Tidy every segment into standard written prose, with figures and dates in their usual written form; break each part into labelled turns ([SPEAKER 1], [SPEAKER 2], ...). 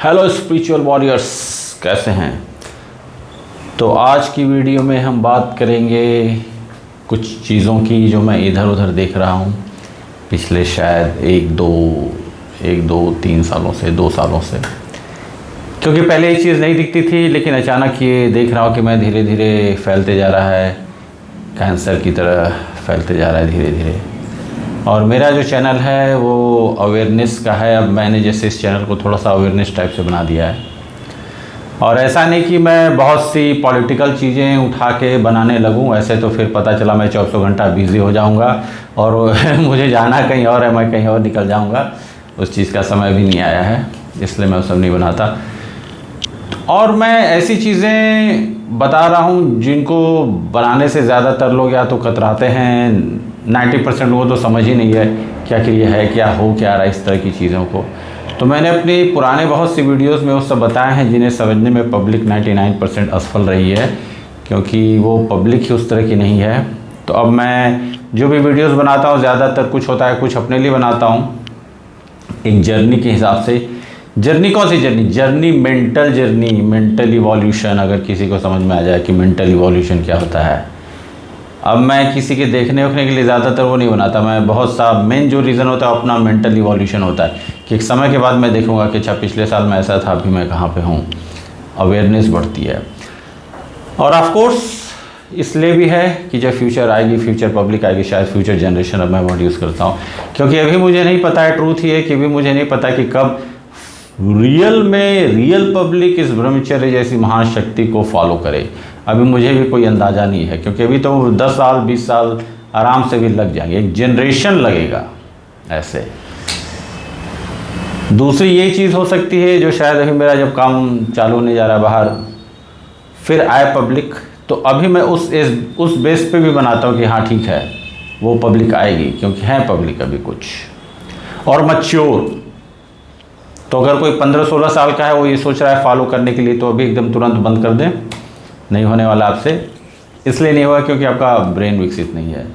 [SPEAKER 1] Hello spiritual warriors, कैसे हैं। तो आज की वीडियो में हम बात करेंगे कुछ चीज़ों की जो मैं इधर उधर देख रहा हूँ पिछले शायद एक दो तीन सालों से, 2 सालों से। क्योंकि पहले ये चीज़ नहीं दिखती थी, लेकिन अचानक ये देख रहा हूँ कि मैं धीरे धीरे फैलते जा रहा है, कैंसर की तरह फैलते जा रहा है धीरे धीरे। और मेरा जो चैनल है वो अवेयरनेस का है। अब मैंने जैसे इस चैनल को थोड़ा सा अवेयरनेस टाइप से बना दिया है। और ऐसा नहीं कि मैं बहुत सी पॉलिटिकल चीज़ें उठा के बनाने लगूं, ऐसे तो फिर पता चला मैं 24 घंटा बिज़ी हो जाऊंगा और मुझे जाना कहीं और है, मैं कहीं और निकल जाऊंगा। उस चीज़ का समय भी नहीं आया है, इसलिए मैं वो सब नहीं बनाता। और मैं ऐसी चीज़ें बता रहा हूँ जिनको बनाने से ज़्यादातर लोग या तो कतराते हैं, 90% लोगों तो समझ ही नहीं है क्या कि ये है, क्या हो क्या रहा है, इस तरह की चीज़ों को। तो मैंने अपनी पुराने बहुत सी वीडियोस में वो सब बताए हैं जिन्हें समझने में पब्लिक 99% असफल रही है, क्योंकि वो पब्लिक ही उस तरह की नहीं है। तो अब मैं जो भी वीडियोस बनाता हूँ ज़्यादातर कुछ होता है, कुछ अपने लिए बनाता हूँ एक जर्नी के हिसाब से। जर्नी कौन सी journey? Journey mental journey, mental evolution. अगर किसी को समझ में आ जाए कि मेंटल इवोल्यूशन क्या होता है। अब मैं किसी के देखने उखने के लिए ज़्यादातर वो नहीं बनाता। मैं बहुत सा मेन जो रीज़न होता है अपना मेंटल इवोल्यूशन होता है कि एक समय के बाद मैं देखूंगा कि अच्छा पिछले साल मैं ऐसा था, अभी मैं कहाँ पे हूँ। अवेयरनेस बढ़ती है। और ऑफ कोर्स इसलिए भी है कि जब फ्यूचर आएगी, फ्यूचर पब्लिक आएगी, शायद फ्यूचर जनरेशन, अब मैं वर्ड यूज़ करता हूँ क्योंकि अभी मुझे नहीं पता है। ट्रूथ ये है कि अभी मुझे नहीं पता कि कब रियल पब्लिक इस ब्रह्मचर्य जैसी महान शक्ति को फॉलो करे। अभी मुझे भी कोई अंदाज़ा नहीं है, क्योंकि अभी तो 10 साल 20 साल आराम से भी लग जाएंगे, एक जनरेशन लगेगा ऐसे। दूसरी ये चीज़ हो सकती है जो शायद अभी मेरा जब काम चालू होने जा रहा है बाहर, फिर आए पब्लिक, तो अभी मैं उस बेस पे भी बनाता हूँ कि हाँ ठीक है वो पब्लिक आएगी, क्योंकि है पब्लिक अभी कुछ और मैच्योर। तो अगर कोई 15-16 साल का है, वो ये सोच रहा है फॉलो करने के लिए, तो अभी एकदम तुरंत बंद कर दें, नहीं होने वाला आपसे। इसलिए नहीं होगा क्योंकि आपका ब्रेन विकसित नहीं है।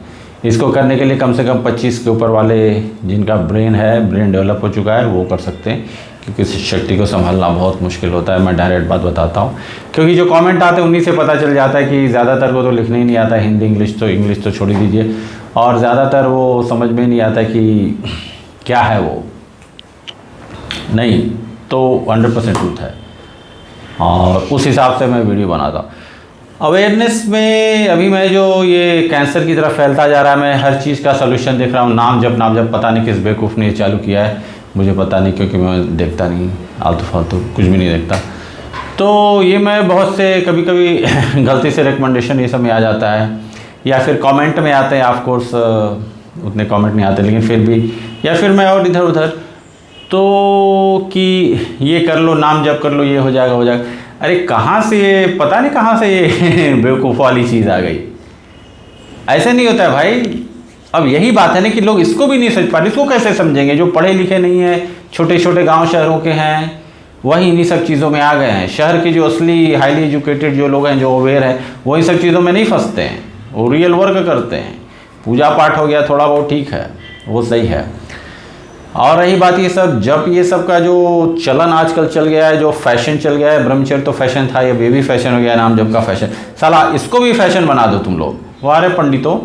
[SPEAKER 1] इसको करने के लिए कम से कम 25 के ऊपर वाले जिनका ब्रेन डेवलप हो चुका है वो कर सकते हैं, क्योंकि इस शक्ति को संभालना बहुत मुश्किल होता है। मैं डायरेक्ट बात बताता हूँ, क्योंकि जो कमेंट आते हैं उन्हीं से पता चल जाता है कि ज़्यादातर को तो लिखने ही नहीं आता। हिंदी इंग्लिश तो छोड़ ही दीजिए, और ज़्यादातर वो समझ में नहीं आता कि क्या है वो। नहीं तो 100% ट्रूथ है, और उस हिसाब से मैं वीडियो बनाता हूँ। अवेयरनेस में अभी मैं जो ये कैंसर की तरफ फैलता जा रहा है, मैं हर चीज़ का सलूशन देख रहा हूँ। नाम जब पता नहीं किस बेवकूफ़ ने ये चालू किया है, मुझे पता नहीं, क्योंकि मैं देखता नहीं, आलतू फालतू कुछ भी नहीं देखता। तो ये मैं बहुत से कभी कभी गलती से रिकमेंडेशन ये सब में आ जाता है, या फिर कमेंट में आते हैं। ऑफ कोर्स उतने कमेंट नहीं आते, लेकिन फिर भी, या फिर मैं और इधर उधर तो कि ये कर लो, नाम जप कर लो, ये हो जाएगा। अरे कहाँ से ये, पता नहीं कहाँ से ये बेवकूफ़ वाली चीज़ आ गई। ऐसे नहीं होता है भाई। अब यही बात है ना कि लोग इसको भी नहीं समझ पा रहे। इसको कैसे समझेंगे? जो पढ़े लिखे नहीं हैं, छोटे छोटे गांव शहरों के हैं, वही इन्हीं सब चीज़ों में आ गए हैं। शहर के जो असली हाईली एजुकेटेड जो लोग हैं, जो अवेयर हैं, वो इन सब चीज़ों में नहीं फंसते हैं। वो रियल वर्क करते हैं। पूजा पाठ हो गया थोड़ा बहुत, ठीक है, वो सही है। और रही बात ये सब जब ये सब का जो चलन आजकल चल गया है, जो फैशन चल गया है, ब्रह्मचर्य तो फैशन था, ये भी फैशन हो गया, नाम जप का फैशन। साला इसको भी फैशन बना दो तुम लोग, वारे पंडितों,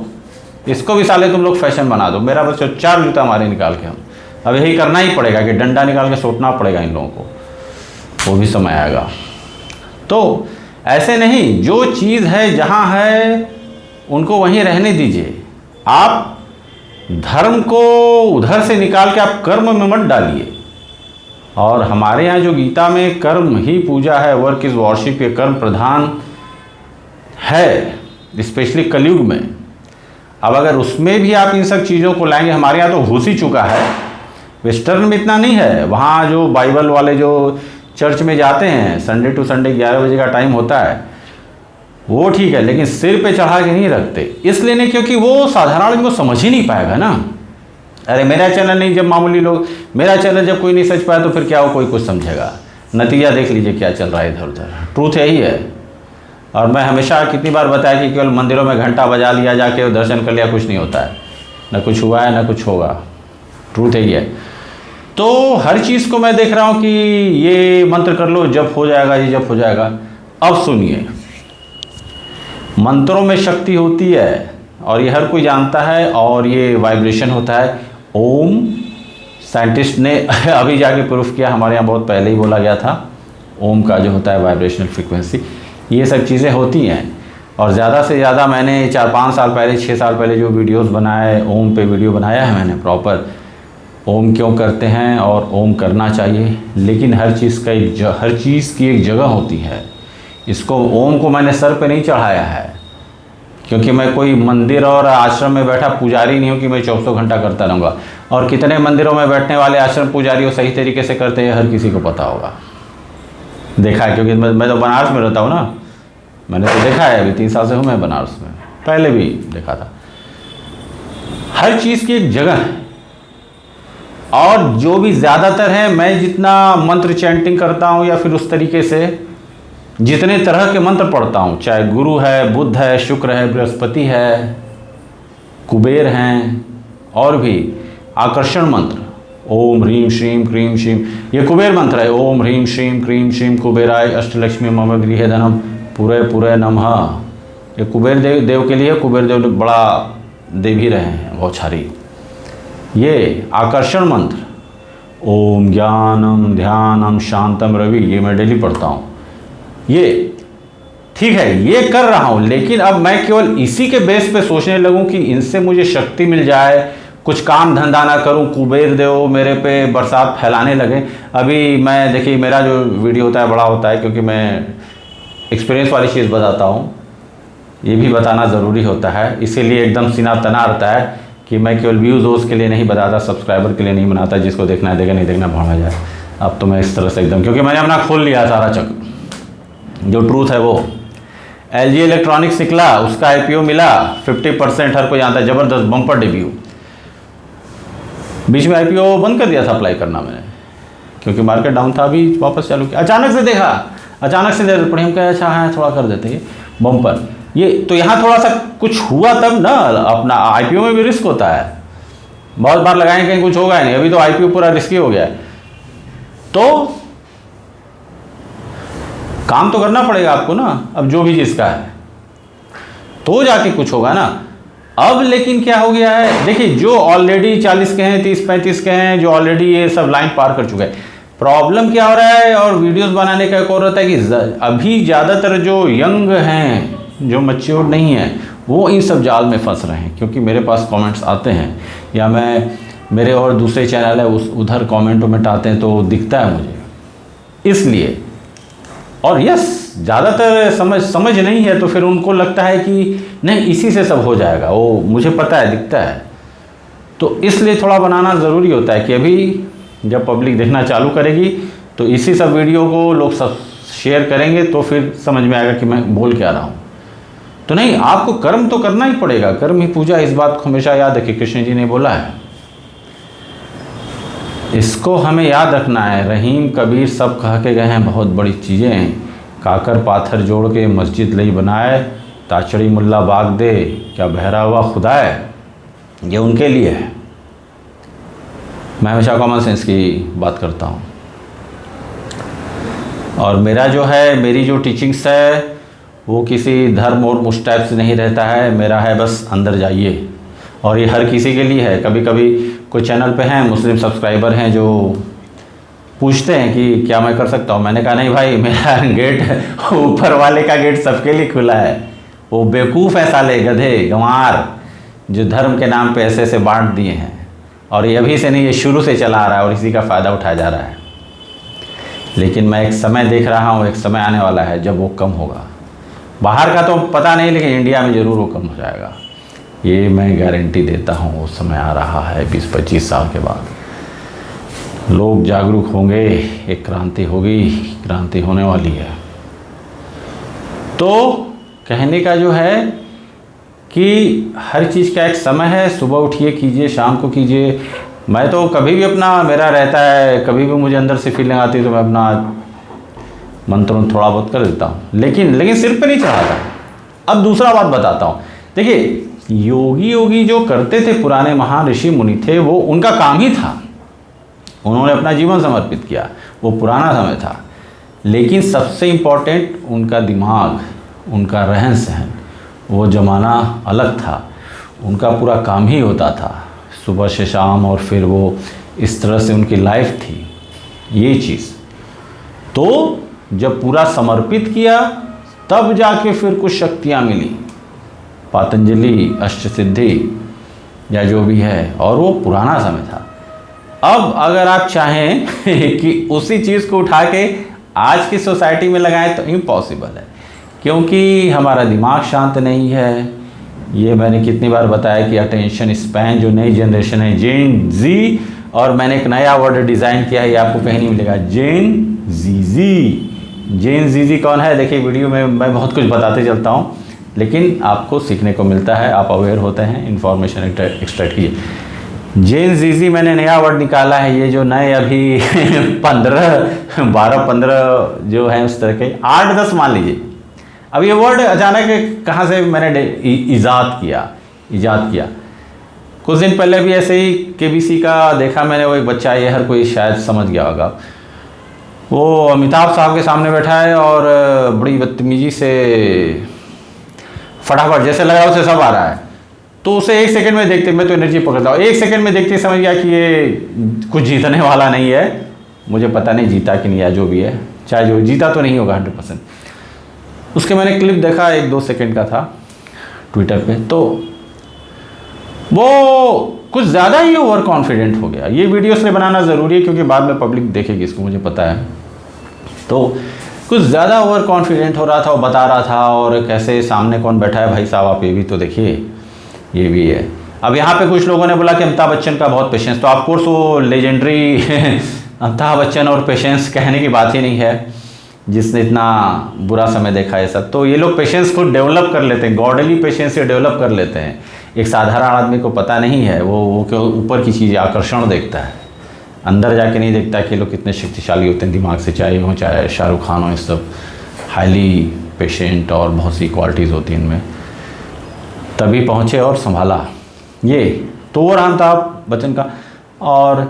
[SPEAKER 1] इसको भी साले तुम लोग फैशन बना दो। मेरा बच्चों 4 जूता मारे निकाल के हम। अब यही करना ही पड़ेगा कि डंडा निकाल के सोटना पड़ेगा इन लोगों को, वो भी समय आएगा। तो ऐसे नहीं, जो चीज़ है जहाँ है उनको वहीं रहने दीजिए। आप धर्म को उधर से निकाल के आप कर्म में मत डालिए। और हमारे यहाँ जो गीता में कर्म ही पूजा है, वर्क इज़ वॉरशिप, ये कर्म प्रधान है, स्पेशली कलयुग में। अब अगर उसमें भी आप इन सब चीज़ों को लाएंगे, हमारे यहाँ तो घुस ही चुका है। वेस्टर्न में इतना नहीं है। वहाँ जो बाइबल वाले जो चर्च में जाते हैं, संडे टू संडे 11 बजे का टाइम होता है, वो ठीक है, लेकिन सिर पे चढ़ा के नहीं रखते। इसलिए नहीं क्योंकि वो साधारण आदमी को समझ ही नहीं पाएगा ना। अरे मेरा चैनल नहीं, जब मामूली लोग, मेरा चैनल जब कोई नहीं समझ पाया तो फिर क्या वो कोई कुछ समझेगा? नतीजा देख लीजिए क्या चल रहा है इधर उधर। ट्रूथ यही है। और मैं हमेशा कितनी बार बताया कि केवल मंदिरों में घंटा बजा लिया, जाके दर्शन कर लिया, कुछ नहीं होता है। न कुछ हुआ है न कुछ होगा। ट्रूथ यही है। तो हर चीज़ को मैं देख रहा हूँ कि ये मंत्र कर लो जप हो जाएगा, ये जप हो जाएगा। अब सुनिए, मंत्रों में शक्ति होती है और ये हर कोई जानता है, और ये वाइब्रेशन होता है। ओम, साइंटिस्ट ने अभी जाके प्रूफ किया, हमारे यहाँ बहुत पहले ही बोला गया था। ओम का जो होता है वाइब्रेशनल फ्रीक्वेंसी, ये सब चीज़ें होती हैं। और ज़्यादा से ज़्यादा मैंने 4-5 साल पहले, 6 साल पहले जो वीडियोस बनाए, ओम पे वीडियो बनाया है मैंने प्रॉपर, ओम क्यों करते हैं और ओम करना चाहिए। लेकिन हर चीज़ की एक जगह होती है। इसको, ओम को मैंने सर पे नहीं चढ़ाया है, क्योंकि मैं कोई मंदिर और आश्रम में बैठा पुजारी नहीं हूँ कि मैं 24 घंटा करता रहूँगा। और कितने मंदिरों में बैठने वाले आश्रम पुजारी वो सही तरीके से करते हैं, हर किसी को पता होगा, देखा है। क्योंकि मैं तो बनारस में रहता हूँ ना, मैंने तो देखा है। अभी 3 साल से हूँ मैं बनारस में, पहले भी देखा था। हर चीज़ की एक जगह है। और जो भी ज़्यादातर है, मैं जितना मंत्र चैंटिंग करता हूँ या फिर उस तरीके से जितने तरह के मंत्र पढ़ता हूँ, चाहे गुरु है, बुध है, शुक्र है, बृहस्पति है, कुबेर हैं, और भी आकर्षण मंत्र, ओम ह्रीम श्रीम क्रीम श्रीम, ये कुबेर मंत्र है। ओम ह्रीम श्रीम क्रीम श्रीम कुबेराय अष्टलक्ष्मी मम गृहे धनम पूरे पूरे नमः। ये कुबेर देव के लिए, कुबेर देव बड़ा देव ही रहे हैं, बौछारी। ये आकर्षण मंत्र, ओम ज्ञानम ध्यानम शांतम रवि, ये मैं डेली पढ़ता हूँ। ये ठीक है, ये कर रहा हूँ। लेकिन अब मैं केवल इसी के बेस पे सोचने लगूं कि इनसे मुझे शक्ति मिल जाए, कुछ काम धंधा ना करूं, कुबेर देव मेरे पे बरसात फैलाने लगे। अभी मैं, देखिए, मेरा जो वीडियो होता है बड़ा होता है, क्योंकि मैं एक्सपीरियंस वाली चीज़ बताता हूँ, ये भी बताना ज़रूरी होता है। इसीलिए एकदम सीना तना रहता है कि मैं केवल व्यूज़ वोज़ के लिए नहीं बताता, सब्सक्राइबर के लिए नहीं बनाता, जिसको देखना है देगा, नहीं देखना भाड़ जाए। अब तो मैं इस तरह से एकदम, क्योंकि मैंने अपना खोल लिया सारा चक, जो ट्रूथ है वो। LG इलेक्ट्रॉनिक्स निकला, उसका IPO मिला 50%, हर कोई जानता है, ज़बरदस्त बम्पर डेब्यू। बीच में IPO बंद कर दिया था अप्लाई करना मैंने, क्योंकि मार्केट डाउन था। अभी वापस चालू किया, अचानक से देखा, अचानक से देर पड़ी, हम कहे अच्छा है थोड़ा कर देते हैं बम्पर। ये तो यहाँ थोड़ा सा कुछ हुआ तब ना, अपना IPO में भी रिस्क होता है, बहुत बार लगाएंगे कहीं कुछ होगा ही नहीं। अभी तो IPO पूरा रिस्की हो गया है, तो काम तो करना पड़ेगा आपको ना, अब जो भी चीज़ का है, तो जाके कुछ होगा ना। अब लेकिन क्या हो गया है, देखिए, जो ऑलरेडी 40 के हैं, 30-35 के हैं, जो ऑलरेडी ये सब लाइन पार कर चुके हैं, प्रॉब्लम क्या हो रहा है। और वीडियोस बनाने का एक और होता है कि अभी ज़्यादातर जो यंग हैं, जो मैच्योर नहीं है, वो इन सब जाल में फंस रहे हैं। क्योंकि मेरे पास कमेंट्स आते हैं, या मैं, मेरे और दूसरे चैनल है उधर कमेंट वमेंट आते हैं, तो दिखता है मुझे, इसलिए। और यस, ज़्यादातर समझ नहीं है, तो फिर उनको लगता है कि नहीं इसी से सब हो जाएगा, वो मुझे पता है, दिखता है। तो इसलिए थोड़ा बनाना ज़रूरी होता है कि अभी जब पब्लिक देखना चालू करेगी, तो इसी सब वीडियो को लोग सब शेयर करेंगे, तो फिर समझ में आएगा कि मैं बोल क्या रहा हूँ। तो नहीं, आपको कर्म तो करना ही पड़ेगा, कर्म ही पूजा। इस बात को हमेशा याद रखिए, कृष्ण जी ने बोला है, इसको हमें याद रखना है। रहीम कबीर सब कह के गए हैं बहुत बड़ी चीज़ें, काकर पाथर जोड़ के मस्जिद लई बनाए, ताचड़ी मुल्ला बाग दे क्या बहरा हुआ खुदा है। ये उनके लिए है। मैं हमेशा कॉमन सेंस की बात करता हूँ। और मेरा जो है, मेरी जो टीचिंग्स है, वो किसी धर्म और उस टाइप से नहीं रहता है। मेरा है बस अंदर जाइए, और ये हर किसी के लिए है। कभी कभी कोई चैनल पे हैं मुस्लिम सब्सक्राइबर हैं जो पूछते हैं कि क्या मैं कर सकता हूँ। मैंने कहा नहीं भाई, मेरा गेट ऊपर वाले का गेट सबके लिए खुला है। वो बेवकूफ़ है साले, गधे, गंवार, जो धर्म के नाम पे ऐसे ऐसे बांट दिए हैं। और ये अभी से नहीं, ये शुरू से चला आ रहा है और इसी का फ़ायदा उठाया जा रहा है। लेकिन मैं एक समय देख रहा हूँ, एक समय आने वाला है जब वो कम होगा। बाहर का तो पता नहीं, लेकिन इंडिया में ज़रूर वो कम हो जाएगा, ये मैं गारंटी देता हूँ। वो समय आ रहा है 20-25 साल के बाद, लोग जागरूक होंगे, एक क्रांति होगी, क्रांति होने वाली है। तो कहने का जो है कि हर चीज़ का एक समय है। सुबह उठिए, कीजिए, शाम को कीजिए। मैं तो कभी भी अपना, मेरा रहता है, कभी भी मुझे अंदर से फीलिंग आती है तो मैं अपना मंत्रों थोड़ा बहुत कर देता हूँ, लेकिन सिर पे नहीं चढ़ाता। अब दूसरा बात बताता हूँ। देखिए, योगी जो करते थे, पुराने महान ऋषि मुनि थे, वो उनका काम ही था। उन्होंने अपना जीवन समर्पित किया, वो पुराना समय था। लेकिन सबसे इम्पोर्टेंट उनका दिमाग, उनका रहन सहन, वो ज़माना अलग था। उनका पूरा काम ही होता था सुबह से शाम, और फिर वो इस तरह से उनकी लाइफ थी। ये चीज़ तो जब पूरा समर्पित किया तब जाके फिर कुछ शक्तियाँ मिली, पातंजलि अष्टसिद्धि या जो भी है, और वो पुराना समय था। अब अगर आप चाहें कि उसी चीज़ को उठा के आज की सोसाइटी में लगाएं तो इम्पॉसिबल है, क्योंकि हमारा दिमाग शांत नहीं है। ये मैंने कितनी बार बताया कि अटेंशन स्पैन जो नई जनरेशन है, जेन जी, और मैंने एक नया वर्ड डिज़ाइन किया है, ये आपको कहीं नहीं मिलेगा, जेन जीजी। जेन जीजी कौन है? देखिए वीडियो में मैं बहुत कुछ बताते चलता हूँ, लेकिन आपको सीखने को मिलता है, आप अवेयर होते हैं, इन्फॉर्मेशन एक्सट्रैक्ट कीजिए। जेन जीजी मैंने नया वर्ड निकाला है। ये जो नए अभी 12-15 जो हैं उस तरह के 8-10 मान लीजिए, अब ये वर्ड अचानक कहाँ से मैंने ईजाद किया। कुछ दिन पहले भी ऐसे ही केबीसी का देखा मैंने, वो एक बच्चा, ये हर कोई शायद समझ गया होगा, वो अमिताभ साहब के सामने बैठा है और बड़ी बदतमीजी से फटाफट जैसे लगा उसे सब आ रहा है, तो उसे 1 सेकंड में देखते, मैं तो एनर्जी पकड़ता हूँ, 1 सेकंड में देखते समझ गया कि ये कुछ जीतने वाला नहीं है। मुझे पता नहीं जीता कि नहीं है, जो भी है, चाहे जो जीता तो नहीं होगा 100%। उसके मैंने क्लिप देखा, 1-2 सेकंड का था ट्विटर पे, तो वो कुछ ज़्यादा ही ओवर कॉन्फिडेंट हो गया। ये वीडियो इसलिए बनाना ज़रूरी है क्योंकि बाद में पब्लिक देखेगी इसको, मुझे पता है। तो कुछ ज़्यादा ओवर कॉन्फिडेंट हो रहा था, वो बता रहा था, और कैसे सामने कौन बैठा है, भाई साहब आप ये भी तो देखिए, ये भी है। अब यहाँ पे कुछ लोगों ने बोला कि अमिताभ बच्चन का बहुत पेशेंस, तो ऑफकोर्स वो लेजेंडरी अमिताभ बच्चन, और पेशेंस कहने की बात ही नहीं है, जिसने इतना बुरा समय देखा है सब। तो ये लोग पेशेंस को डेवलप कर लेते हैं, गॉडली पेशेंस से डेवलप कर लेते हैं। एक साधारण आदमी को पता नहीं है, वो क्यों ऊपर की चीज़ आकर्षण देखता है, अंदर जाके नहीं देखता कि लोग कितने शक्तिशाली होते हैं दिमाग से, चाहे शाहरुख खान हो, ये सब हाईली पेशेंट और बहुत सी क्वालिटीज़ होती हैं इनमें। तभी पहुँचे और संभाला। ये तो वो रहा था बच्चन का। और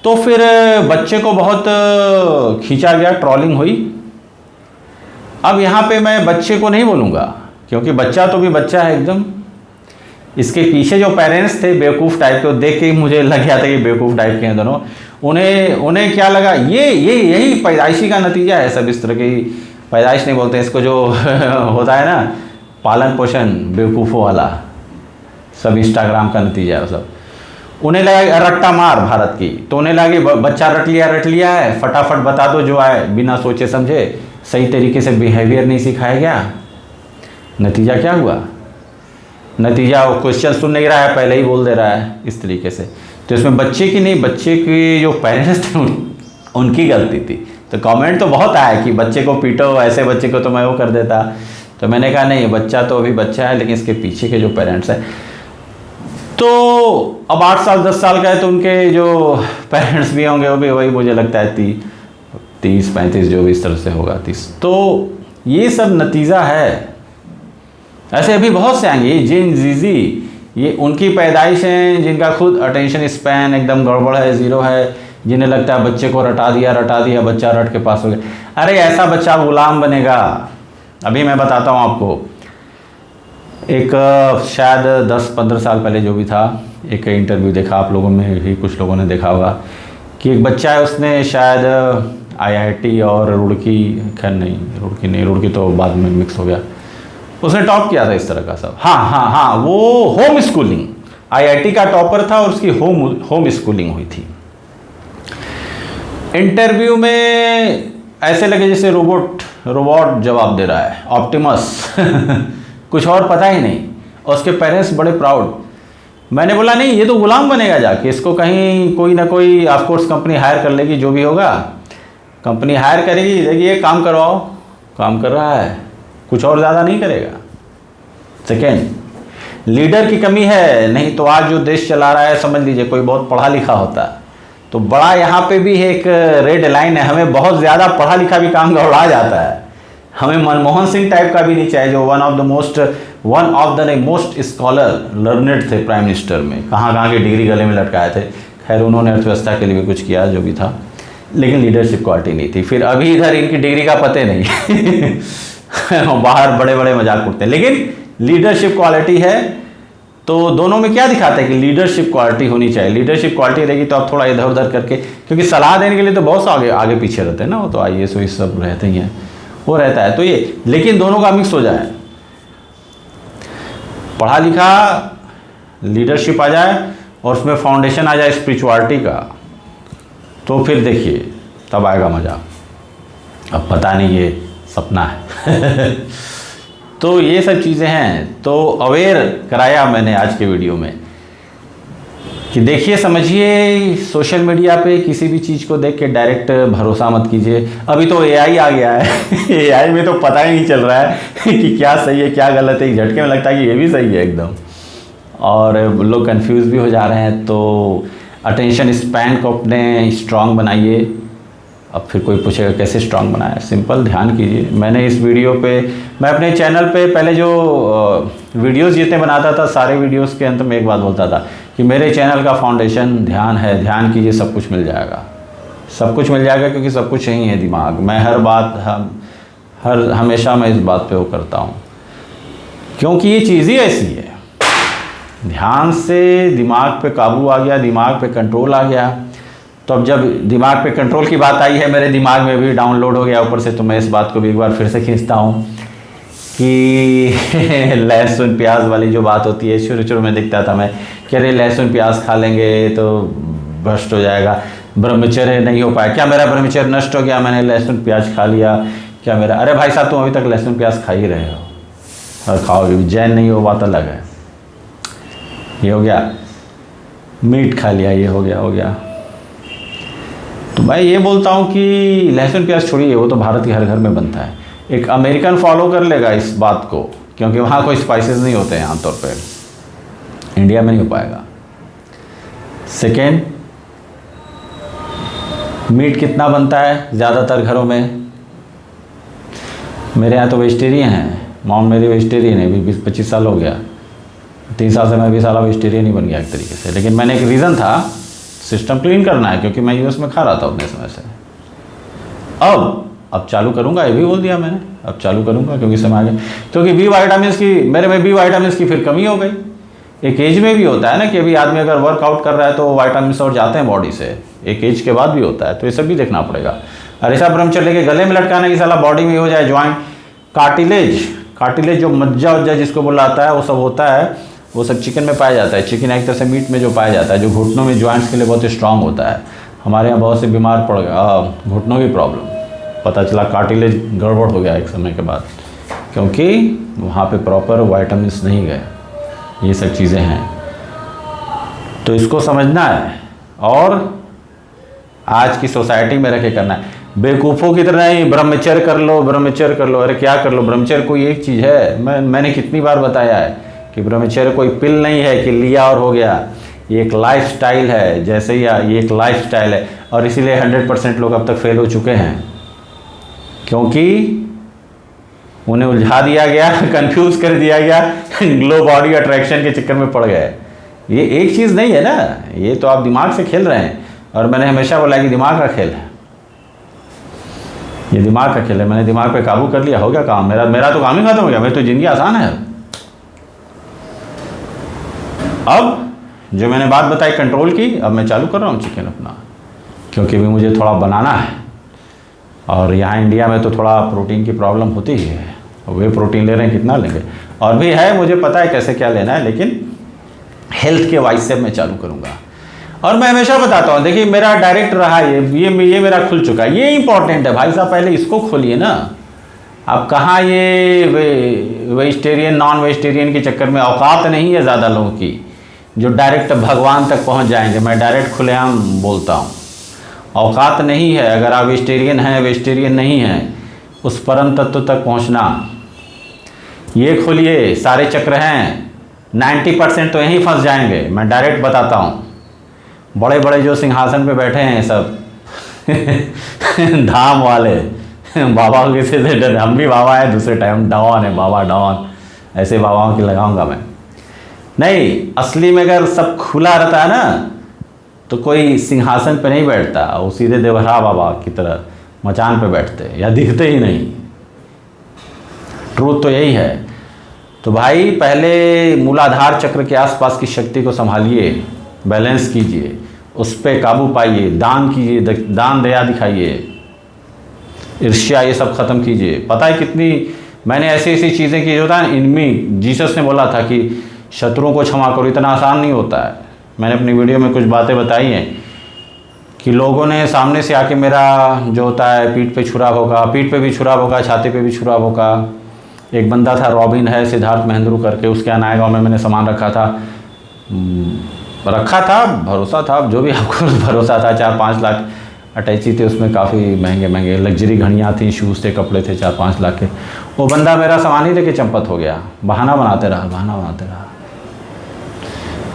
[SPEAKER 1] तो फिर बच्चे को बहुत खींचा गया, ट्रोलिंग हुई। अब यहाँ पे मैं बच्चे को नहीं बोलूँगा, क्योंकि बच्चा तो भी बच्चा है एकदम। इसके पीछे जो पेरेंट्स थे बेवकूफ़ टाइप के, देख के मुझे लग गया था कि बेवकूफ़ टाइप के हैं दोनों। उन्हें क्या लगा, यही पैदाइशी का नतीजा है सब। इस तरह की पैदाइश नहीं बोलते इसको, जो होता है ना पालन पोषण बेवकूफ़ों वाला, सब इंस्टाग्राम का नतीजा है सब। उन्हें लगा रट्टा मार भारत की, तो उन्हें लगा कि बच्चा रट लिया है, फटाफट बता दो जो आए, बिना सोचे समझे। सही तरीके से बिहेवियर नहीं सिखाया गया। नतीजा क्या हुआ? नतीजा वो क्वेश्चन सुन नहीं रहा है, पहले ही बोल दे रहा है इस तरीके से। तो इसमें बच्चे की नहीं, बच्चे के जो पेरेंट्स थे उनकी गलती थी। तो कमेंट तो बहुत आया कि बच्चे को पीटो, ऐसे बच्चे को तो मैं वो कर देता। तो मैंने कहा नहीं, बच्चा तो अभी बच्चा है, लेकिन इसके पीछे के जो पेरेंट्स हैं, तो अब 8 साल 10 साल का है, तो उनके जो पेरेंट्स भी होंगे वो भी वही, मुझे लगता है 30-35 जो भी इस तरह से होगा 30। तो ये सब नतीजा है। ऐसे अभी बहुत से आएंगे। ये जेन जीजी, ये उनकी पैदाइश हैं जिनका खुद अटेंशन स्पैन एकदम गड़बड़ है, 0 है, जिन्हें लगता है बच्चे को रटा दिया, बच्चा रट के पास हो गया। अरे ऐसा बच्चा गुलाम बनेगा। अभी मैं बताता हूँ आपको, एक शायद 10-15 साल पहले जो भी था, एक इंटरव्यू देखा, आप लोगों में भी कुछ लोगों ने देखा होगा, कि एक बच्चा है, उसने शायद IIT और रुड़की, खैर नहीं, रुड़की तो बाद में मिक्स हो गया, उसने टॉप किया था इस तरह का सब। हाँ, वो होम स्कूलिंग, IIT का टॉपर था और उसकी होम स्कूलिंग हुई थी। इंटरव्यू में ऐसे लगे जैसे रोबोट जवाब दे रहा है, ऑप्टिमस कुछ और पता ही नहीं। और उसके पेरेंट्स बड़े प्राउड। मैंने बोला नहीं, ये तो गुलाम बनेगा जाके, इसको कहीं कोई ना कोई ऑफकोर्स कंपनी हायर कर लेगी, जो भी होगा कंपनी हायर करेगी, देखिए काम करवाओ, काम कर रहा है, कुछ और ज़्यादा नहीं करेगा। सेकेंड, लीडर की कमी है। नहीं तो आज जो देश चला रहा है, समझ लीजिए कोई बहुत पढ़ा लिखा होता, तो बड़ा यहाँ पे भी एक रेड लाइन है। हमें बहुत ज़्यादा पढ़ा लिखा भी काम गड़बड़ा जाता है। हमें मनमोहन सिंह टाइप का भी नहीं चाहिए, जो one of the most scholar learned थे प्राइम मिनिस्टर में, कहाँ के डिग्री गले में लटकाए थे। खैर उन्होंने अर्थव्यवस्था के लिए भी कुछ किया जो भी था, लेकिन लीडरशिप क्वालिटी नहीं थी। फिर अभी इधर इनकी डिग्री का पते नहीं बाहर बड़े बड़े मजाक उड़ते हैं, लेकिन लीडरशिप क्वालिटी है। तो दोनों में क्या दिखाता है कि लीडरशिप क्वालिटी होनी चाहिए। लीडरशिप क्वालिटी रहेगी तो आप थोड़ा इधर उधर करके, क्योंकि सलाह देने के लिए तो बहुत आगे आगे पीछे रहते हैं ना, वो तो IAS ये सब रहते ही हैं, वो रहता है। तो ये, लेकिन दोनों का मिक्स हो जाए, पढ़ा लिखा लीडरशिप आ जाए और उसमें फाउंडेशन आ जाए स्पिरिचुअलिटी का, तो फिर देखिए तब आएगा मज़ा। अब पता नहीं, ये सपना है तो ये सब चीज़ें हैं। तो अवेयर कराया मैंने आज के वीडियो में कि देखिए समझिए, सोशल मीडिया पे किसी भी चीज़ को देख के डायरेक्ट भरोसा मत कीजिए। अभी तो AI आ गया है AI में तो पता ही नहीं चल रहा है कि क्या सही है क्या गलत है, एक झटके में लगता है कि ये भी सही है एकदम, और लोग कंफ्यूज भी हो जा रहे हैं। तो अटेंशन स्पैन को अपने स्ट्रांग बनाइए। अब फिर कोई पूछेगा कैसे स्ट्रांग बनाया, सिंपल ध्यान कीजिए। मैंने इस वीडियो पे, मैं अपने चैनल पे पहले जो वीडियोस जितने बनाता था, सारे वीडियोस के अंत में एक बात बोलता था कि मेरे चैनल का फाउंडेशन ध्यान है, ध्यान कीजिए सब कुछ मिल जाएगा, सब कुछ मिल जाएगा, क्योंकि सब कुछ यही है दिमाग। मैं हर बात हमेशा मैं इस बात पे वो करता हूँ, क्योंकि ये चीज़ ही ऐसी है। ध्यान से दिमाग पे काबू आ गया, दिमाग पे कंट्रोल आ गया। तो अब जब दिमाग पे कंट्रोल की बात आई है, मेरे दिमाग में भी डाउनलोड हो गया ऊपर से, तो मैं इस बात को भी एक बार फिर से खींचता हूँ कि लहसुन प्याज वाली जो बात होती है, शुरू शुरू में दिखता था मैं कि अरे लहसुन प्याज खा लेंगे तो भ्रष्ट हो जाएगा, ब्रह्मचर्य नहीं हो पाया। क्या मेरा ब्रह्मचर्य नष्ट हो गया, मैंने लहसुन प्याज खा लिया क्या मेरा? अरे भाई साहब, तुम अभी तक लहसुन प्याज खा ही रहे हो और खाओगे भी, जैन नहीं हो बात अलग है। ये हो गया, मीट खा लिया, ये हो गया। तो मैं ये बोलता हूँ कि लहसुन प्याज छोड़िए, वो तो भारत के हर घर में बनता है। एक अमेरिकन फॉलो कर लेगा इस बात को, क्योंकि वहाँ कोई स्पाइसेस नहीं होते हैं आमतौर पे, इंडिया में नहीं हो पाएगा। सेकेंड, मीट कितना बनता है ज़्यादातर घरों में? मेरे यहाँ तो वेजिटेरियन है, मॉम मेरी वेजिटेरियन है, 20-25 साल हो गया, 3 साल से मैं भी साला वेजिटेरियन ही बन गया एक तरीके से। लेकिन मैंने एक रीज़न था, सिस्टम क्लीन करना है, क्योंकि मैं US में खा रहा था उतने समय से। अब चालू करूंगा, ये भी बोल दिया मैंने, अब चालू करूंगा क्योंकि समय आ गया। क्योंकि बी वाइटामिन की, मेरे में बी वाइटामिन की फिर कमी हो गई। एक एज में भी होता है ना कि अभी आदमी अगर वर्कआउट कर रहा है तो वाइटामिन और जाते हैं बॉडी से, एक एज के बाद भी होता है। तो ये सब भी देखना पड़ेगा। और ऐसा ब्रह्मचर्य के गले में लटकाना कि साला बॉडी में हो जाए ज्वाइंट, कार्टिलेज जो मज्जा उज्जा जिसको बोला जाता है, वो सब होता है, वो सब चिकन में पाया जाता है। चिकन एक तरह से मीट में जो पाया जाता है, जो घुटनों में जॉइंट्स के लिए बहुत स्ट्रांग होता है। हमारे यहाँ बहुत से बीमार पड़ गए घुटनों की प्रॉब्लम, पता चला कार्टिलेज गड़बड़ हो गया एक समय के बाद, क्योंकि वहाँ पे प्रॉपर वाइटामिन्स नहीं गए। ये सब चीज़ें हैं, तो इसको समझना है और आज की सोसाइटी में रखे करना है। बेवकूफ़ों की तरह ही ब्रह्मचर्य कर लो। अरे क्या कर लो? ब्रह्मचर्य कोई एक चीज़ है। मैंने कितनी बार बताया है कि ब्रह्मचर्य कोई पिल नहीं है कि लिया और हो गया। ये एक लाइफ स्टाइल है, जैसे ही ये एक लाइफ स्टाइल है। और इसीलिए 100% लोग अब तक फेल हो चुके हैं, क्योंकि उन्हें उलझा दिया गया, कंफ्यूज कर दिया गया, ग्लो बॉडी अट्रैक्शन के चक्कर में पड़ गए। ये एक चीज़ नहीं है ना, ये तो आप दिमाग से खेल रहे हैं। और मैंने हमेशा बोला कि दिमाग का खेल है, ये दिमाग का खेल है। मैंने दिमाग पे काबू कर लिया, हो गया काम। मेरा तो काम ही खत्म हो गया, मेरी तो ज़िंदगी आसान है। अब जो मैंने बात बताई कंट्रोल की, अब मैं चालू कर रहा हूँ चिकन अपना, क्योंकि भी मुझे थोड़ा बनाना है। और यहाँ इंडिया में तो थोड़ा प्रोटीन की प्रॉब्लम होती ही है। वे प्रोटीन ले रहे हैं, कितना लेंगे? और भी है, मुझे पता है कैसे क्या लेना है, लेकिन हेल्थ के वाइज से मैं चालू करूँगा। और मैं हमेशा बताता हूँ, देखिए मेरा डायरेक्ट रहा ये मेरा खुल चुका है। ये इंपॉर्टेंट है भाई साहब, पहले इसको खोलिए ना। अब कहाँ ये वेजिटेरियन नॉन वेजिटेरियन के चक्कर में औकात नहीं है ज़्यादा लोगों की, जो डायरेक्ट भगवान तक पहुंच जाएंगे। मैं डायरेक्ट खुलेआम बोलता हूं, औकात नहीं है। अगर आप वेजिटेरियन हैं, वेजिटेरियन नहीं हैं, उस परम तत्व तक पहुंचना। ये खोलिए, सारे चक्र हैं, 90% तो यहीं फंस जाएंगे। मैं डायरेक्ट बताता हूं। बड़े बड़े जो सिंहासन पे बैठे हैं सब धाम वाले बाबा के से हम भी बाबा है, दूसरे टाइम डॉन है, बाबा डॉन, ऐसे बाबाओं की लगाऊंगा मैं। नहीं, असली में अगर सब खुला रहता है ना, तो कोई सिंहासन पे नहीं बैठता, वो सीधे देवरा बाबा की तरह मचान पे बैठते या दिखते ही नहीं। ट्रूथ तो यही है। तो भाई पहले मूलाधार चक्र के आसपास की शक्ति को संभालिए, बैलेंस कीजिए, उस पर काबू पाइए, दान कीजिए, दान दया दिखाइए, ईर्ष्या ये सब खत्म कीजिए। पता है कितनी मैंने ऐसी ऐसी चीज़ें की जो था इनमें, जीसस ने बोला था कि शत्रुओं को क्षमा करो, इतना आसान नहीं होता है। मैंने अपनी वीडियो में कुछ बातें बताई हैं कि लोगों ने सामने से आके मेरा जो होता है पीठ पे छुरा भोंका, पीठ पे भी छुरा भोंका, छाती पे भी छुरा भोंका। एक बंदा था रॉबिन है, सिद्धार्थ महेंद्रू करके, उसके यहाँ नया गाँव में मैंने सामान रखा था, भरोसा था, जो भी आपको भरोसा था। 4-5 लाख अटैची थे उसमें, काफ़ी महंगे महंगे लग्जरी घड़ियाँ थी, शूज़ थे, कपड़े थे 4-5 लाख के। वो बंदा मेरा सामान ही लेके चंपत हो गया, बहाना बनाते रहा।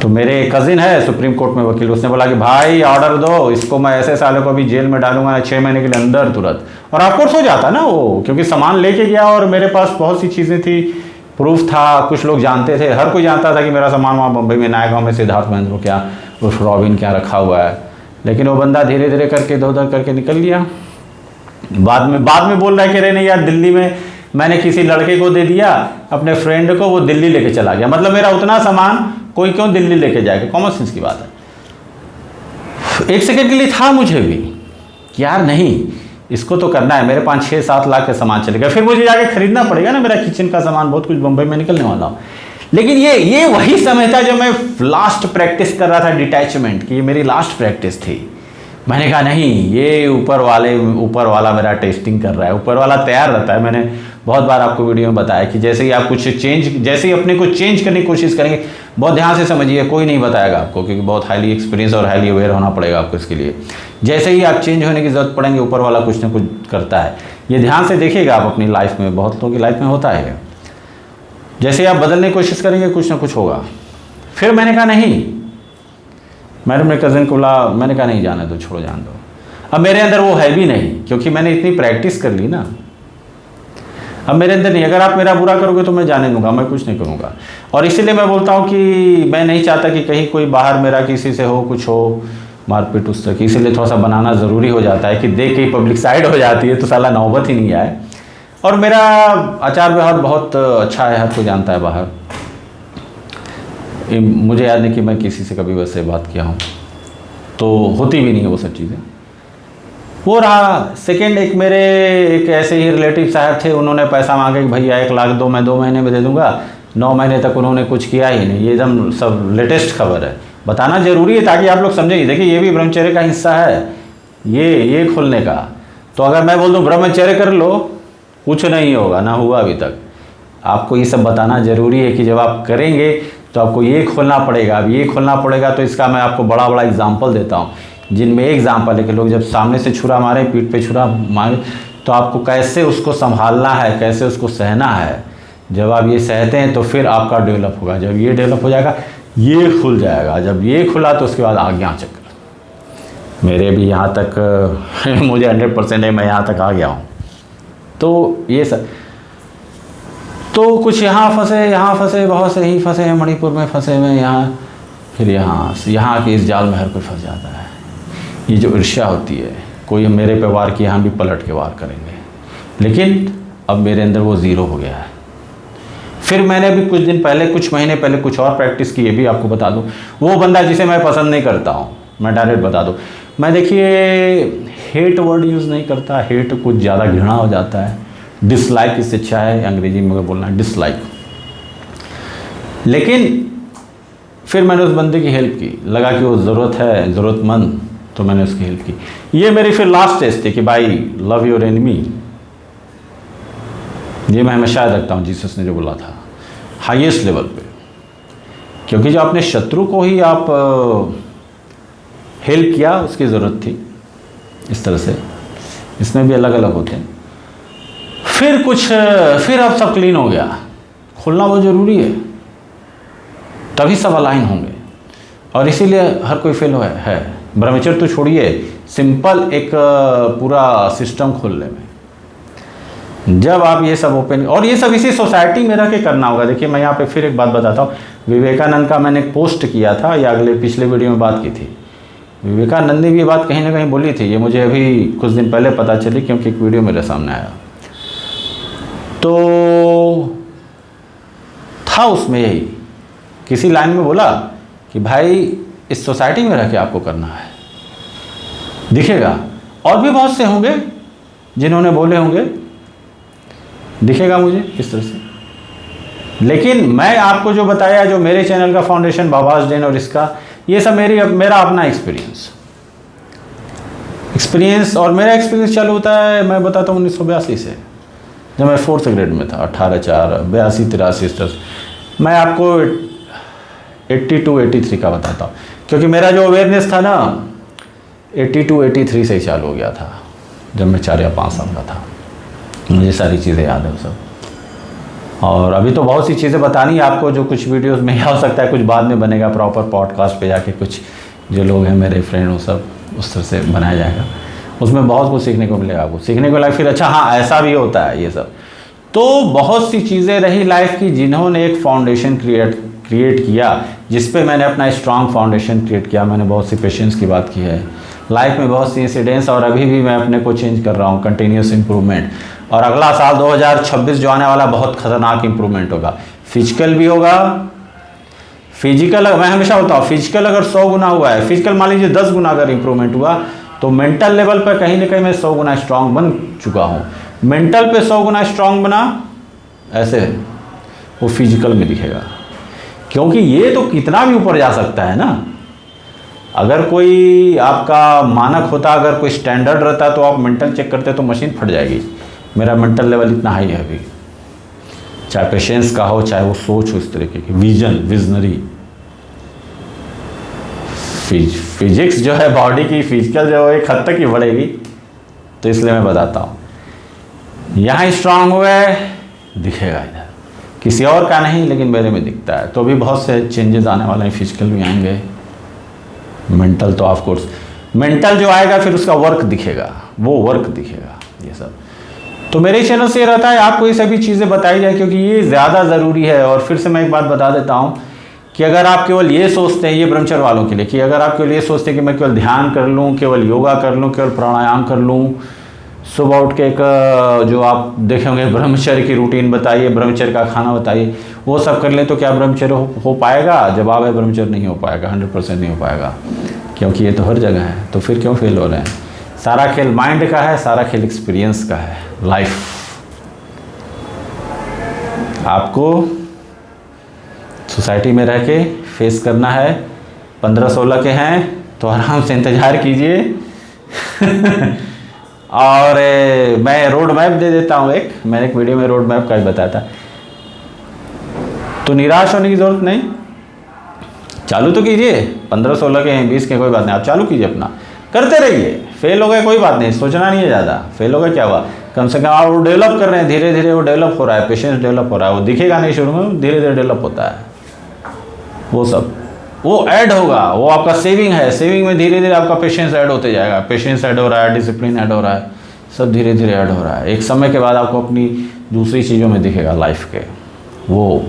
[SPEAKER 1] तो मेरे कज़िन है सुप्रीम कोर्ट में वकील, उसने बोला कि भाई ऑर्डर दो, इसको मैं ऐसे सालों को भी जेल में डालूंगा 6 महीने के लिए अंदर तुरंत। और ऑफकोर्स हो जाता ना वो, क्योंकि सामान लेके गया और मेरे पास बहुत सी चीज़ें थी, प्रूफ था, कुछ लोग जानते थे, हर कोई जानता था कि मेरा सामान वहाँ बम्बई में नया गाँव में सिद्धार्थ महेंद्रू क्या उस रॉबिन क्या रखा हुआ है। लेकिन वो बंदा धीरे धीरे करके इधर उधर करके निकल लिया। बाद में बोल रहा है कि अरे नहीं यार, दिल्ली में मैंने किसी लड़के को दे दिया, अपने फ्रेंड को, वो दिल्ली लेके चला गया। मतलब मेरा उतना सामान कोई क्यों दिल्ली लेके जाएगा? कॉमन सेंस की बात है। एक सेकंड के लिए था मुझे भी कि यार नहीं, इसको तो करना है, मेरे 5-6-7 लाख का सामान चलेगा, फिर मुझे जाके खरीदना पड़ेगा ना, मेरा किचन का सामान बहुत कुछ बम्बई में निकलने वाला हूँ। लेकिन ये वही समय था जब मैं लास्ट प्रैक्टिस कर रहा था डिटैचमेंट की, ये मेरी लास्ट प्रैक्टिस थी। मैंने कहा नहीं, ये ऊपर वाला मेरा टेस्टिंग कर रहा है, ऊपर वाला तैयार रहता है। मैंने बहुत बार आपको वीडियो में बताया कि जैसे ही आप जैसे ही अपने को चेंज करने की कोशिश करेंगे, बहुत ध्यान से समझिए, कोई नहीं बताएगा आपको, क्योंकि बहुत हाईली एक्सपीरियंस और हाईली अवेयर होना पड़ेगा आपको इसके लिए। जैसे ही आप चेंज होने की ज़रूरत पड़ेंगे, ऊपर वाला कुछ ना कुछ करता है। ये ध्यान से देखिएगा आप अपनी लाइफ में, बहुत लोगों की लाइफ में होता है। जैसे ही आप बदलने की कोशिश करेंगे, कुछ ना कुछ होगा। फिर मैंने कहा नहीं, मैंने अपने कज़न को बोला, मैंने कहा नहीं, जाने दो, छोड़ो, जान दो। अब मेरे अंदर वो है भी नहीं, क्योंकि मैंने इतनी प्रैक्टिस कर ली ना। अब मेरे अंदर नहीं, अगर आप मेरा बुरा करोगे तो मैं जाने दूंगा, मैं कुछ नहीं करूंगा। और इसीलिए मैं बोलता हूँ कि मैं नहीं चाहता कि कहीं कोई बाहर मेरा किसी से हो, कुछ हो, मारपीट उस तरह की। इसीलिए थोड़ा सा बनाना ज़रूरी हो जाता है कि देख के पब्लिक साइड हो जाती है तो साला नौबत ही नहीं आए। और मेरा आचार व्यवहार बहुत अच्छा है, हर कोई जानता है बाहर। मुझे याद नहीं कि मैं किसी से कभी वैसे बात किया हूँ, तो होती भी नहीं है वो सब चीज़ें। वो रहा। सेकंड, एक ऐसे ही रिलेटिव साहब थे, उन्होंने पैसा मांगे कि भैया 1 लाख दो, मैं 2 महीने में दे दूंगा। 9 महीने तक उन्होंने कुछ किया ही नहीं। ये एकदम सब लेटेस्ट खबर है, बताना जरूरी है ताकि आप लोग समझेंगे। देखिए, ये भी ब्रह्मचर्य का हिस्सा है, ये खोलने का। तो अगर मैं बोल दूँ ब्रह्मचर्य कर लो, कुछ नहीं होगा, ना हुआ अभी तक। आपको ये सब बताना जरूरी है कि जब आप करेंगे तो आपको ये खोलना पड़ेगा। अब ये खोलना पड़ेगा तो इसका मैं आपको बड़ा बड़ा एग्जाम्पल देता हूँ, जिनमें एग्जाम्पल है कि लोग जब सामने से छुरा मारे, पीठ पे छुरा मारे, तो आपको कैसे उसको संभालना है, कैसे उसको सहना है। जब आप ये सहते हैं तो फिर आपका डेवलप होगा। जब ये डेवलप हो जाएगा, ये खुल जाएगा। जब ये खुला तो उसके बाद आज्ञा चक्र। मेरे भी यहाँ तक मुझे 100% है, मैं यहाँ तक आ गया हूँ। तो ये सब, तो कुछ यहाँ फंसे, बहुत से ही फंसे हैं, मणिपुर में फंसे हुए, यहाँ फिर यहाँ के इस जाल में हर कोई फंस जाता है। ये जो ईर्ष्या होती है, कोई मेरे पे वार किया, हम भी पलट के वार करेंगे। लेकिन अब मेरे अंदर वो ज़ीरो हो गया है। फिर मैंने भी कुछ महीने पहले कुछ और प्रैक्टिस की, ये भी आपको बता दूँ। वो बंदा जिसे मैं पसंद नहीं करता हूँ, मैं डायरेक्ट बता दूँ, मैं देखिए हेट वर्ड यूज़ नहीं करता। हेट कुछ ज़्यादा घृणा हो जाता है। डिसलाइक इससे अच्छा है अंग्रेजी में बोलना, डिसलाइक। लेकिन फिर मैंने उस बंदे की हेल्प की, लगा कि वो ज़रूरतमंद, तो मैंने उसकी हेल्प की। ये मेरी फिर लास्ट टेस्ट थी कि भाई लव योर एनिमी। ये मैं हमेशा याद रखता हूँ, जीसस ने जो बोला था हाईएस्ट लेवल पे। क्योंकि जो अपने शत्रु को ही आप हेल्प किया, उसकी ज़रूरत थी। इस तरह से इसमें भी अलग अलग होते हैं। फिर अब सब क्लीन हो गया। खुलना बहुत ज़रूरी है, तभी सब अलाइन होंगे। और इसीलिए हर कोई फेल है। ब्रह्मचर्य तो छोड़िए, सिंपल एक पूरा सिस्टम खोलने में जब आप ये सब ओपन, और ये सब इसी सोसाइटी में रह के करना होगा। देखिए, मैं यहाँ पे फिर एक बात बताता हूँ। विवेकानंद का मैंने एक पोस्ट किया था, या पिछले वीडियो में बात की थी विवेकानंद ने भी ये बात कहीं ना कहीं बोली थी, ये मुझे अभी कुछ दिन पहले पता चली क्योंकि एक वीडियो मेरे सामने आया। तो था उसमें यही, किसी लाइन में बोला कि भाई इस सोसाइटी में रह के आपको करना है, दिखेगा। और भी बहुत से होंगे जिन्होंने बोले होंगे, दिखेगा मुझे इस तरह से। लेकिन मैं आपको जो बताया, जो मेरे चैनल का फाउंडेशन बाबाज डेन और इसका, ये सब मेरा अपना एक्सपीरियंस। और मेरा एक्सपीरियंस चालू होता है, मैं बताता हूँ 1982 से, जब मैं 4th ग्रेड में था। 18/4/82-83 मैं आपको 82-83 का बताता हूँ, क्योंकि मेरा जो अवेयरनेस था ना 82-83 से ही चालू हो गया था, जब मैं 4 या 5 साल का था। मुझे सारी चीज़ें याद है वो सब। और अभी तो बहुत सी चीज़ें बतानी है आपको, जो कुछ वीडियोस में हो सकता है कुछ बाद में बनेगा, प्रॉपर पॉडकास्ट पे जाके कुछ जो लोग हैं मेरे फ्रेंड वो सब उस तरह से बनाया जाएगा। उसमें बहुत कुछ सीखने को मिलेगा, आपको सीखने को लगा फिर अच्छा हाँ ऐसा भी होता है ये सब। तो बहुत सी चीज़ें रही लाइफ की जिन्होंने एक फाउंडेशन क्रिएट किया, जिस पे मैंने अपना स्ट्रांग फाउंडेशन क्रिएट किया। मैंने बहुत सी पेशेंस की बात की है लाइफ में, बहुत सी इंसिडेंट्स, और अभी भी मैं अपने को चेंज कर रहा हूँ, कंटिन्यूस इंप्रूवमेंट। और अगला साल 2026 जो आने वाला बहुत खतरनाक इंप्रूवमेंट होगा, फिजिकल भी होगा। फिजिकल मैं हमेशा बोलता हूँ, फिजिकल अगर 100 गुना हुआ है, फिजिकल मान लीजिए 10 गुना अगर इंप्रूवमेंट हुआ, तो मेंटल लेवल पर कहीं ना कहीं मैं 100 गुना स्ट्रांग बन चुका हूँ। मेंटल पे 100 गुना स्ट्रांग बना, ऐसे वो फिजिकल में दिखेगा। क्योंकि ये तो कितना भी ऊपर जा सकता है ना। अगर कोई आपका मानक होता, अगर कोई स्टैंडर्ड रहता, तो आप मेंटल चेक करते तो मशीन फट जाएगी। मेरा मेंटल लेवल इतना हाई है अभी, चाहे पेशेंस का हो, चाहे वो सोच हो, इस तरीके की विजनरी। फिजिक्स जो है बॉडी की, फिजिकल जो है एक हद तक ही बढ़ेगी। तो इसलिए मैं बताता हूँ, यहाँ स्ट्रांग हुआ है, दिखेगा इधर, किसी और का नहीं, लेकिन मेरे में दिखता है। तो भी बहुत से चेंजेस आने वाले हैं, फिजिकल भी आएंगे, मेंटल तो ऑफ कोर्स। मेंटल जो आएगा फिर उसका वर्क दिखेगा, वो वर्क दिखेगा ये सब। तो मेरे चैनल से ये रहता है आपको ये सभी चीज़ें बताई जाए, क्योंकि ये ज़्यादा ज़रूरी है। और फिर से मैं एक बात बता देता हूँ कि अगर आप केवल ये सोचते हैं, ये ब्रह्मचर्य वालों के लिए, कि अगर आप केवल ये सोचते हैं कि मैं केवल ध्यान कर लूँ, केवल योगा कर लूँ, केवल प्राणायाम कर लूँ, सुबह उठ के एक जो आप देखे होंगे ब्रह्मचर्य की रूटीन बताइए, ब्रह्मचर्य का खाना बताइए, वो सब कर लें, तो क्या ब्रह्मचर्य हो पाएगा? जवाब है ब्रह्मचर्य नहीं हो पाएगा, 100% नहीं हो पाएगा, क्योंकि ये तो हर जगह है। तो फिर क्यों फेल हो रहे हैं? सारा खेल माइंड का है, सारा खेल एक्सपीरियंस का है। लाइफ आपको सोसाइटी में रह के फेस करना है। 15-16 के हैं तो आराम से इंतज़ार कीजिए। और मैं रोड मैप दे देता हूँ, मैंने एक वीडियो में रोड मैप का ही बताया था। तो निराश होने की ज़रूरत नहीं, चालू तो कीजिए। 15-16 के हैं, 20 के, कोई बात नहीं, आप चालू कीजिए, अपना करते रहिए। फेल हो गए कोई बात नहीं, सोचना नहीं है ज़्यादा। फेल हो गए क्या हुआ, कम से कम आप वो डेवलप कर रहे हैं, धीरे धीरे वो डेवलप हो रहा है, पेशेंस डेवलप हो रहा है। वो दिखेगा नहीं शुरू में, धीरे धीरे डेवलप होता है। वो सब वो ऐड होगा, वो आपका सेविंग है। सेविंग में धीरे धीरे आपका पेशेंस ऐड होते जाएगा। पेशेंस ऐड हो रहा है, डिसिप्लिन ऐड हो रहा है, सब धीरे धीरे ऐड हो रहा है। एक समय के बाद आपको अपनी दूसरी चीज़ों में दिखेगा लाइफ के वो,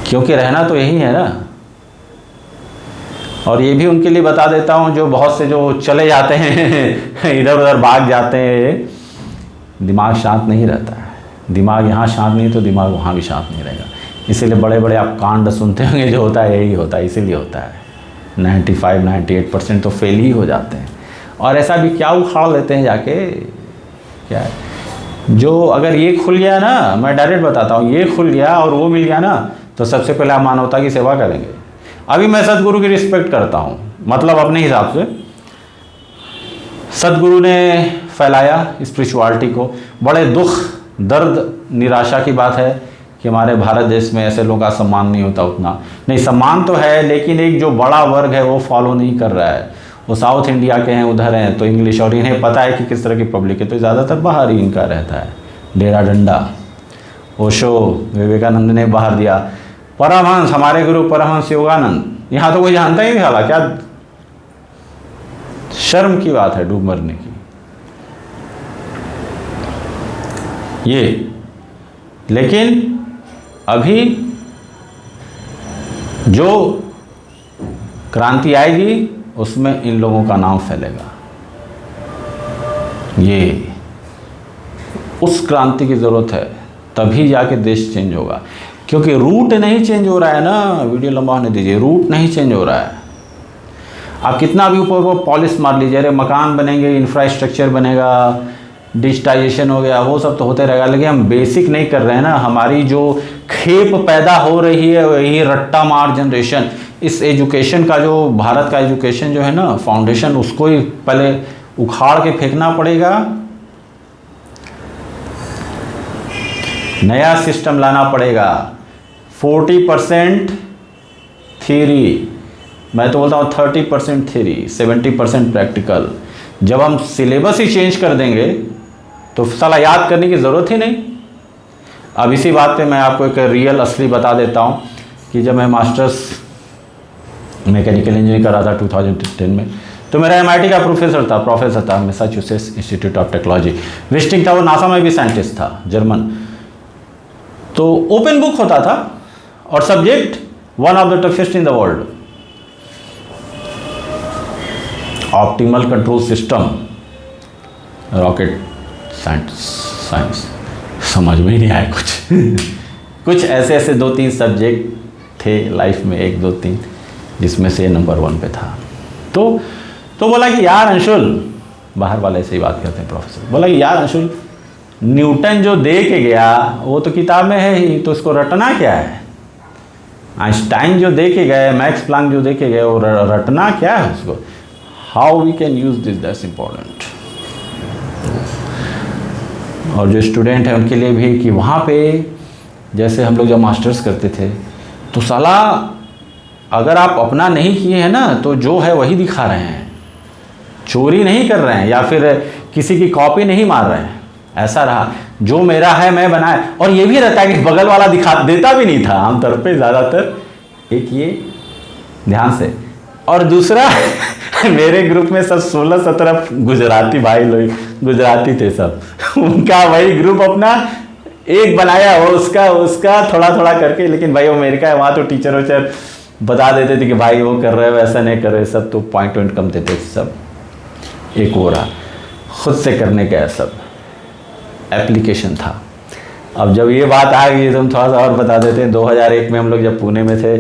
[SPEAKER 1] क्योंकि रहना तो यही है ना। और ये भी उनके लिए बता देता हूँ जो बहुत से जो चले जाते हैं इधर उधर भाग जाते हैं, दिमाग शांत नहीं रहता है। दिमाग यहाँ शांत नहीं तो दिमाग वहाँ भी शांत नहीं रहेगा। इसीलिए बड़े बड़े आप कांड सुनते होंगे, जो होता है यही होता है, इसीलिए होता है। 95-98% तो फेल ही हो जाते हैं। और ऐसा भी क्या उखाड़ लेते हैं जाके, क्या है जो अगर ये खुल गया ना, मैं डायरेक्ट बताता हूँ, ये खुल गया और वो मिल गया ना, तो सबसे पहले आप मानवता की सेवा करेंगे। अभी मैं सदगुरु की रिस्पेक्ट करता हूँ, मतलब अपने हिसाब से। सदगुरु ने फैलाया स्पिरिचुअलिटी को। बड़े दुख, दर्द, निराशा की बात है कि हमारे भारत देश में ऐसे लोगों का सम्मान नहीं होता उतना। नहीं, सम्मान तो है, लेकिन एक जो बड़ा वर्ग है वो फॉलो नहीं कर रहा है। वो साउथ इंडिया के हैं, उधर हैं, तो इंग्लिश, और इन्हें पता है कि किस तरह की पब्लिक है, तो ज़्यादातर बाहर ही इनका रहता है। डेरा डंडा, ओशो, विवेकानंद ने बाहर दिया। परमहंस, हमारे गुरु परमहंस योगानंद, यहाँ तो कोई जानता ही नहीं था। क्या शर्म की बात है डूब मरने की ये। लेकिन अभी जो क्रांति आएगी, उसमें इन लोगों का नाम फैलेगा। ये उस क्रांति की ज़रूरत है, तभी जाके देश चेंज होगा। क्योंकि रूट नहीं चेंज हो रहा है ना, वीडियो लंबा होने दीजिए, रूट नहीं चेंज हो रहा है। आप कितना भी ऊपर को पॉलिश मार लीजिए, अरे मकान बनेंगे, इंफ्रास्ट्रक्चर बनेगा, डिजिटाइजेशन हो गया, वो सब तो होते रहेगा, लेकिन हम बेसिक नहीं कर रहे हैं ना। हमारी जो खेप पैदा हो रही है वही रट्टा मार जनरेशन। इस एजुकेशन का जो भारत का एजुकेशन जो है ना फाउंडेशन, उसको ही पहले उखाड़ के फेंकना पड़ेगा, नया सिस्टम लाना पड़ेगा। 40% थ्योरी, मैं तो बोलता हूँ 30% थ्योरी, 70% प्रैक्टिकल। जब हम सिलेबस ही चेंज कर देंगे तो साला याद करने की ज़रूरत ही नहीं। अब इसी बात पे मैं आपको एक रियल असली बता देता हूँ कि जब मैं मास्टर्स मैकेनिकल इंजीनियरिंग कर रहा था 2010 में, तो मेरा MIT का प्रोफेसर था Massachusetts institute of technology, visiting था, वो नासा में भी साइंटिस्ट था, जर्मन। तो ओपन बुक होता था और subject one of the toughest in the world, optimal control system, rocket science. समझ में ही नहीं आया कुछ ऐसे 2-3 सब्जेक्ट थे लाइफ में, 1, 2, 3, जिसमें से नंबर 1 पे था। तो बोला कि यार अंशुल, बाहर वाले ऐसे ही बात करते हैं प्रोफेसर, बोला कि यार अंशुल, न्यूटन जो दे के गया वो तो किताब में है ही, तो उसको रटना क्या है? आइंस्टाइन जो दे के गए, मैक्स प्लांक जो दे के गए, वो रटना क्या है उसको? How we can use this, that's important. और जो स्टूडेंट है उनके लिए भी कि वहाँ पे जैसे हम लोग जब मास्टर्स करते थे तो साला अगर आप अपना नहीं किए हैं ना, तो जो है वही दिखा रहे हैं, चोरी नहीं कर रहे हैं या फिर किसी की कॉपी नहीं मार रहे हैं। ऐसा रहा, जो मेरा है मैं बनाया। और ये भी रहता है कि बगल वाला दिखा देता भी नहीं था आमतौर पे, ज़्यादातर। एक ये ध्यान से। और दूसरा मेरे ग्रुप में सब 16-17 गुजराती भाई लोग, गुजराती थे सब, उनका वही ग्रुप अपना एक बनाया, वो उसका थोड़ा करके। लेकिन भाई वो अमेरिका है, वहाँ तो टीचर वीचर बता देते थे कि भाई वो कर रहे हो, ऐसा नहीं कर रहे, सब तो पॉइंट कम देते सब। एक हो रहा खुद से करने का सब एप्लीकेशन था। अब जब ये बात आ गई तो हम थोड़ा सा और बता देते हैं। 2001 में हम लोग जब पुणे में थे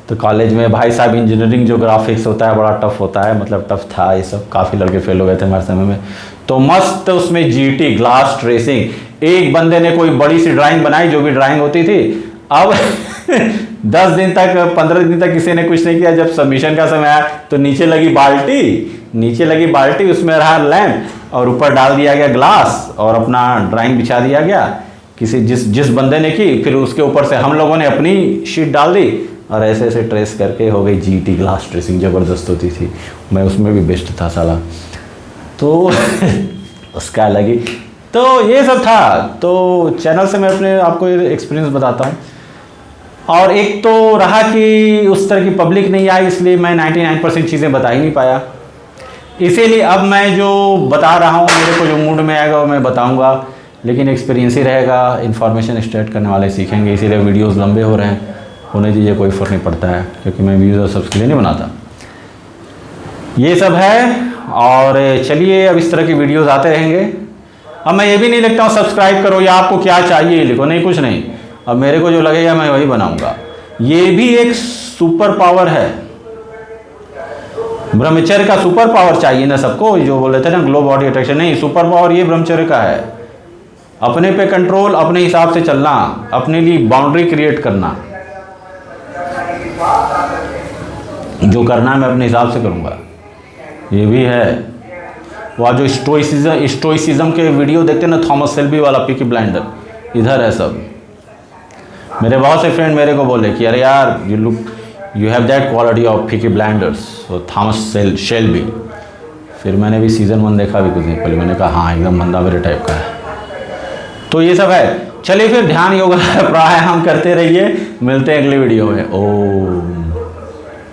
[SPEAKER 1] तो कॉलेज में भाई साहब इंजीनियरिंग जो ग्राफिक्स होता है बड़ा टफ होता है, मतलब टफ था ये सब, काफ़ी लड़के फेल हो गए थे हमारे समय में। तो मस्त उसमें GT ग्लास ट्रेसिंग, एक बंदे ने कोई बड़ी सी ड्राइंग बनाई, जो भी ड्राइंग होती थी। अब 10 दिन तक 15 दिन तक किसी ने कुछ नहीं किया। जब सबमिशन का समय आया तो नीचे लगी बाल्टी, उसमें रहा लैंप और ऊपर डाल दिया गया ग्लास और अपना ड्राइंग बिछा दिया गया किसी जिस बंदे ने की। फिर उसके ऊपर से हम लोगों ने अपनी शीट डाल दी और ऐसे ट्रेस करके हो गई GT ग्लास ट्रेसिंग, ज़बरदस्त होती थी। मैं उसमें भी बेस्ट था साला, तो उसका अलग ही। तो ये सब था। तो चैनल से मैं अपने आपको एक्सपीरियंस बताता हूँ। और एक तो रहा कि उस तरह की पब्लिक नहीं आई, इसलिए मैं 99% चीज़ें बता ही नहीं पाया। इसीलिए अब मैं जो बता रहा हूँ, मेरे को जो मूड में आएगा वो मैं बताऊँगा, लेकिन एक्सपीरियंस ही रहेगा। इन्फॉर्मेशन स्टार्ट करने वाले सीखेंगे, इसीलिए वीडियोस लंबे हो रहे हैं, होने दीजिए, कोई फ़र्क नहीं पड़ता है, क्योंकि मैं व्यूज़ और सब्स के लिए नहीं बनाता। ये सब है। और चलिए अब इस तरह की वीडियोस आते रहेंगे। अब मैं ये भी नहीं लिखता हूँ सब्सक्राइब करो या आपको क्या चाहिए लिखो, नहीं, कुछ नहीं। अब मेरे को जो लगेगा मैं वही बनाऊंगा। ये भी एक सुपर पावर है, ब्रह्मचर्य का सुपर पावर चाहिए ना सबको। जो बोले थे ना ग्लो बॉडी अट्रैक्शन, नहीं, सुपर पावर ये ब्रह्मचर्य का है। अपने पे कंट्रोल, अपने हिसाब से चलना, अपने लिए बाउंड्री क्रिएट करना। जो करना है मैं अपने हिसाब से करूंगा, ये भी है। वह जो स्टोइसिज्म के वीडियो देखते हैं ना, थॉमस शेल्बी वाला पीकी ब्लाइंडर, इधर है सब। मेरे बहुत से फ्रेंड मेरे को बोले कि अरे यार you have that quality of Peaky blinders, Thomas Shelby. फिर मैंने भी सीज़न 1 देखा भी कुछ दिन पहले, मैंने कहा हाँ एकदम बंदा मेरे टाइप का है। तो ये सब है। चलिए फिर ध्यान, योगा प्राणायाम करते रहिए। मिलते हैं अगले वीडियो में। ओम।